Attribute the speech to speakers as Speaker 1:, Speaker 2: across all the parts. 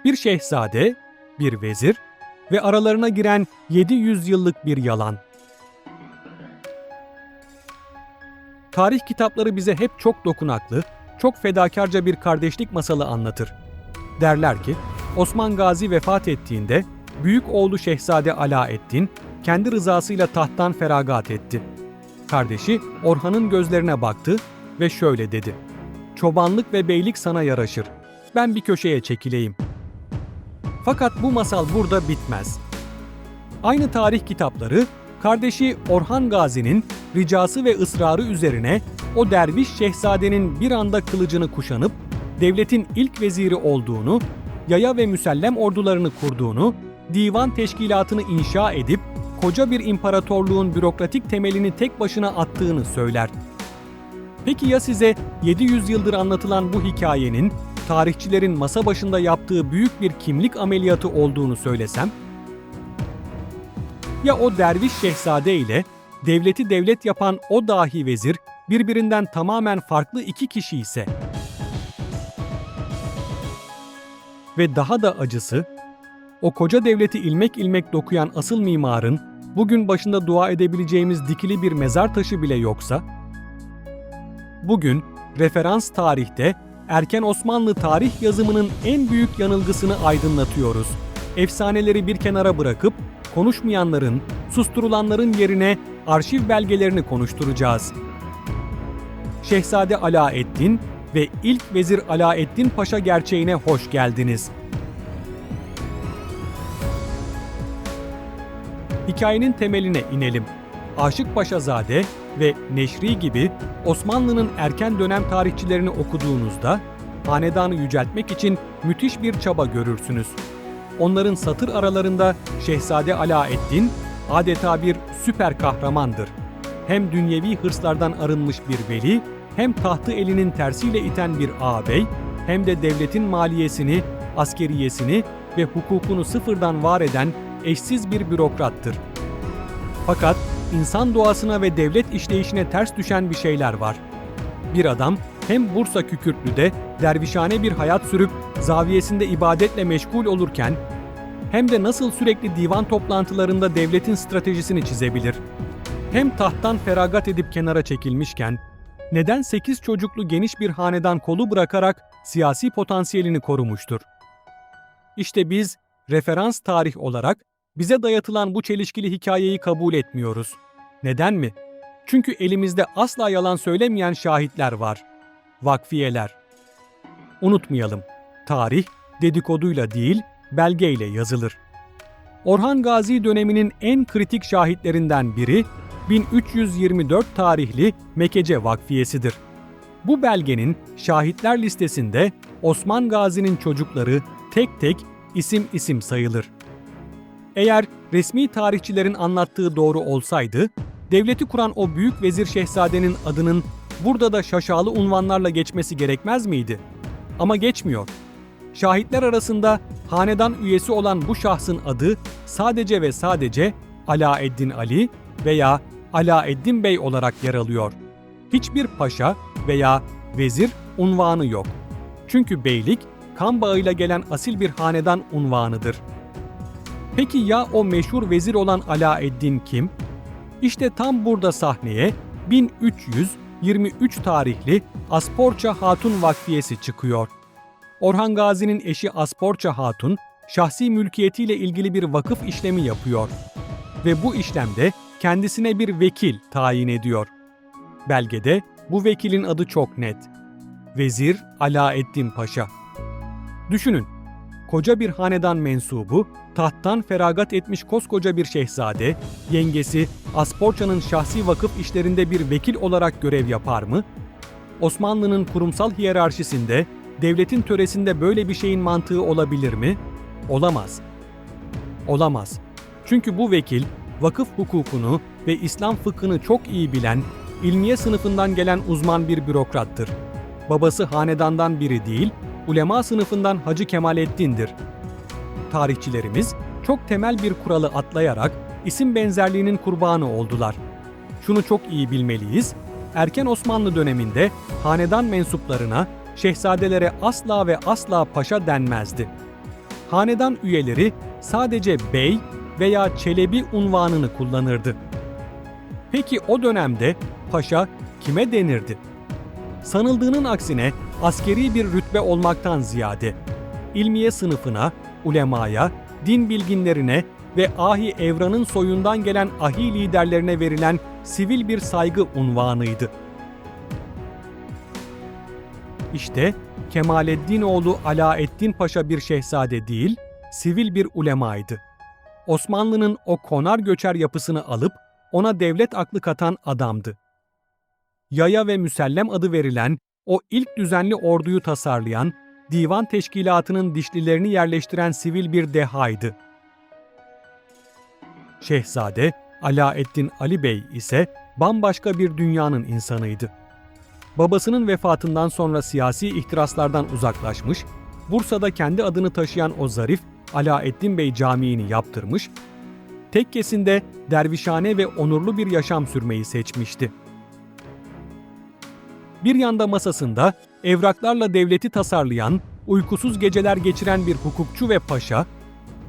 Speaker 1: Bir şehzade, bir vezir ve aralarına giren 700 yıllık bir yalan. Tarih kitapları bize hep çok dokunaklı, çok fedakarca bir kardeşlik masalı anlatır. Derler ki, Osman Gazi vefat ettiğinde büyük oğlu Şehzade Alaeddin kendi rızasıyla tahttan feragat etti. Kardeşi Orhan'ın gözlerine baktı ve şöyle dedi: "Çobanlık ve beylik sana yaraşır. Ben bir köşeye çekileyim." Fakat bu masal burada bitmez. Aynı tarih kitapları, kardeşi Orhan Gazi'nin ricası ve ısrarı üzerine o derviş şehzadenin bir anda kılıcını kuşanıp devletin ilk veziri olduğunu, yaya ve müsellem ordularını kurduğunu, divan teşkilatını inşa edip koca bir imparatorluğun bürokratik temelini tek başına attığını söyler. Peki ya size 700 yıldır anlatılan bu hikayenin tarihçilerin masa başında yaptığı büyük bir kimlik ameliyatı olduğunu söylesem? Ya o derviş şehzade ile devleti devlet yapan o dahi vezir birbirinden tamamen farklı iki kişi ise? Ve daha da acısı, o koca devleti ilmek ilmek dokuyan asıl mimarın bugün başında dua edebileceğimiz dikili bir mezar taşı bile yoksa? Bugün referans tarihte erken Osmanlı tarih yazımının en büyük yanılgısını aydınlatıyoruz. Efsaneleri bir kenara bırakıp konuşmayanların, susturulanların yerine arşiv belgelerini konuşturacağız. Şehzade Alaeddin ve ilk vezir Alaeddin Paşa gerçeğine hoş geldiniz. Hikayenin temeline inelim. Aşık Paşazade ve Neşri gibi Osmanlı'nın erken dönem tarihçilerini okuduğunuzda hanedanı yüceltmek için müthiş bir çaba görürsünüz. Onların satır aralarında Şehzade Alaeddin adeta bir süper kahramandır. Hem dünyevi hırslardan arınmış bir veli, hem tahtı elinin tersiyle iten bir ağabey, hem de devletin maliyesini, askeriyesini ve hukukunu sıfırdan var eden eşsiz bir bürokrattır. Fakat insan doğasına ve devlet işleyişine ters düşen bir şeyler var. Bir adam hem Bursa Kükürtlü'de dervişhane bir hayat sürüp zaviyesinde ibadetle meşgul olurken, hem de nasıl sürekli divan toplantılarında devletin stratejisini çizebilir? Hem tahttan feragat edip kenara çekilmişken, neden 8 çocuklu geniş bir hanedan kolu bırakarak siyasi potansiyelini korumuştur? İşte biz referans tarih olarak bize dayatılan bu çelişkili hikayeyi kabul etmiyoruz. Neden mi? Çünkü elimizde asla yalan söylemeyen şahitler var. Vakfiyeler. Unutmayalım, tarih dedikoduyla değil, belgeyle yazılır. Orhan Gazi döneminin en kritik şahitlerinden biri 1324 tarihli Mekece Vakfiyesidir. Bu belgenin şahitler listesinde Osman Gazi'nin çocukları tek tek isim isim sayılır. Eğer resmi tarihçilerin anlattığı doğru olsaydı, devleti kuran o büyük vezir şehzadenin adının burada da şaşalı unvanlarla geçmesi gerekmez miydi? Ama geçmiyor. Şahitler arasında hanedan üyesi olan bu şahsın adı sadece ve sadece Alaeddin Ali veya Alaeddin Bey olarak yer alıyor. Hiçbir paşa veya vezir unvanı yok. Çünkü beylik, kan bağıyla gelen asil bir hanedan unvanıdır. Peki ya o meşhur vezir olan Alaeddin kim? İşte tam burada sahneye 1323 tarihli Asporça Hatun Vakfiyesi çıkıyor. Orhan Gazi'nin eşi Asporça Hatun, şahsi mülkiyetiyle ilgili bir vakıf işlemi yapıyor ve bu işlemde kendisine bir vekil tayin ediyor. Belgede bu vekilin adı çok net. Vezir Alaeddin Paşa. Düşünün, koca bir hanedan mensubu, tahttan feragat etmiş koskoca bir şehzade, yengesi Asporça'nın şahsi vakıf işlerinde bir vekil olarak görev yapar mı? Osmanlı'nın kurumsal hiyerarşisinde, devletin töresinde böyle bir şeyin mantığı olabilir mi? Olamaz. Olamaz. Çünkü bu vekil, vakıf hukukunu ve İslam fıkhını çok iyi bilen, ilmiye sınıfından gelen uzman bir bürokrattır. Babası hanedandan biri değil, ulema sınıfından Hacı Kemalettin'dir. Tarihçilerimiz çok temel bir kuralı atlayarak isim benzerliğinin kurbanı oldular. Şunu çok iyi bilmeliyiz, erken Osmanlı döneminde hanedan mensuplarına, şehzadelere asla ve asla paşa denmezdi. Hanedan üyeleri sadece bey veya çelebi unvanını kullanırdı. Peki o dönemde paşa kime denirdi? Sanıldığının aksine askeri bir rütbe olmaktan ziyade ilmiye sınıfına, ulemaya, din bilginlerine ve ahi evranın soyundan gelen ahi liderlerine verilen sivil bir saygı unvanıydı. İşte Kemaleddinoğlu Alaeddin Paşa bir şehzade değil, sivil bir ulemaydı. Osmanlı'nın o konar göçer yapısını alıp ona devlet aklı katan adamdı. Yaya ve Müsellem adı verilen o ilk düzenli orduyu tasarlayan, divan teşkilatının dişlilerini yerleştiren sivil bir dehaydı. Şehzade Alaeddin Ali Bey ise bambaşka bir dünyanın insanıydı. Babasının vefatından sonra siyasi ihtiraslardan uzaklaşmış, Bursa'da kendi adını taşıyan o zarif Alaeddin Bey Camii'ni yaptırmış, tekkesinde dervişhane ve onurlu bir yaşam sürmeyi seçmişti. Bir yanda masasında evraklarla devleti tasarlayan, uykusuz geceler geçiren bir hukukçu ve paşa,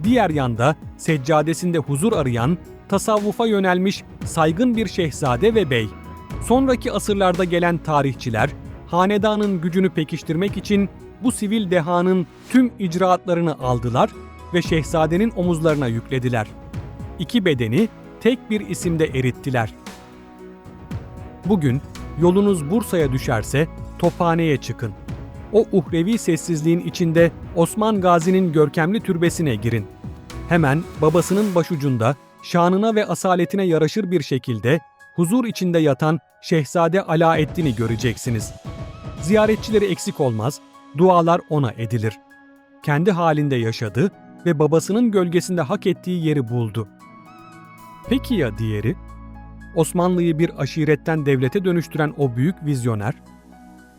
Speaker 1: diğer yanda seccadesinde huzur arayan, tasavvufa yönelmiş saygın bir şehzade ve bey. Sonraki asırlarda gelen tarihçiler, hanedanın gücünü pekiştirmek için bu sivil dehanın tüm icraatlarını aldılar ve şehzadenin omuzlarına yüklediler. İki bedeni tek bir isimde erittiler. Bugün yolunuz Bursa'ya düşerse Tophane'ye çıkın. O uhrevi sessizliğin içinde Osman Gazi'nin görkemli türbesine girin. Hemen babasının başucunda şanına ve asaletine yaraşır bir şekilde huzur içinde yatan Şehzade Alaeddin'i göreceksiniz. Ziyaretçileri eksik olmaz, dualar ona edilir. Kendi halinde yaşadı ve babasının gölgesinde hak ettiği yeri buldu. Peki ya diğeri? Osmanlı'yı bir aşiretten devlete dönüştüren o büyük vizyoner,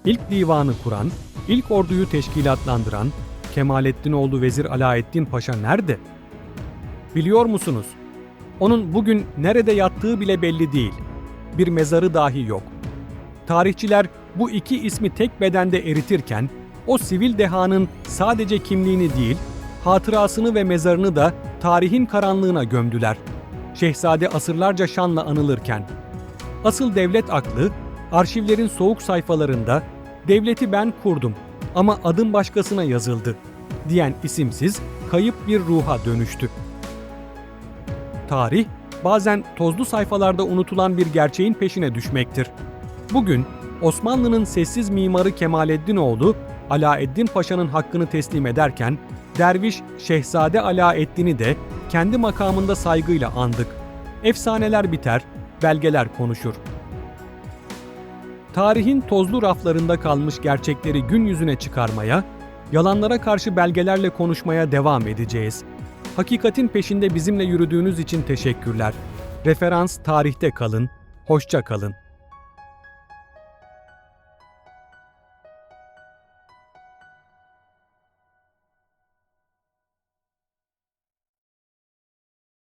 Speaker 1: ilk divanı kuran, ilk orduyu teşkilatlandıran Kemaleddinoğlu Vezir Alaeddin Paşa nerede? Biliyor musunuz? Onun bugün nerede yattığı bile belli değil. Bir mezarı dahi yok. Tarihçiler bu iki ismi tek bedende eritirken, o sivil dehanın sadece kimliğini değil, hatırasını ve mezarını da tarihin karanlığına gömdüler. Şehzade asırlarca şanla anılırken. Asıl devlet aklı, arşivlerin soğuk sayfalarında "Devleti ben kurdum ama adım başkasına yazıldı" diyen isimsiz, kayıp bir ruha dönüştü. Tarih, bazen tozlu sayfalarda unutulan bir gerçeğin peşine düşmektir. Bugün Osmanlı'nın sessiz mimarı Kemaleddinoğlu, Alaeddin Paşa'nın hakkını teslim ederken, derviş Şehzade Alaeddin'i de kendi makamında saygıyla andık. Efsaneler biter, belgeler konuşur. Tarihin tozlu raflarında kalmış gerçekleri gün yüzüne çıkarmaya, yalanlara karşı belgelerle konuşmaya devam edeceğiz. Hakikatin peşinde bizimle yürüdüğünüz için teşekkürler. Referans tarihte kalın, hoşça kalın.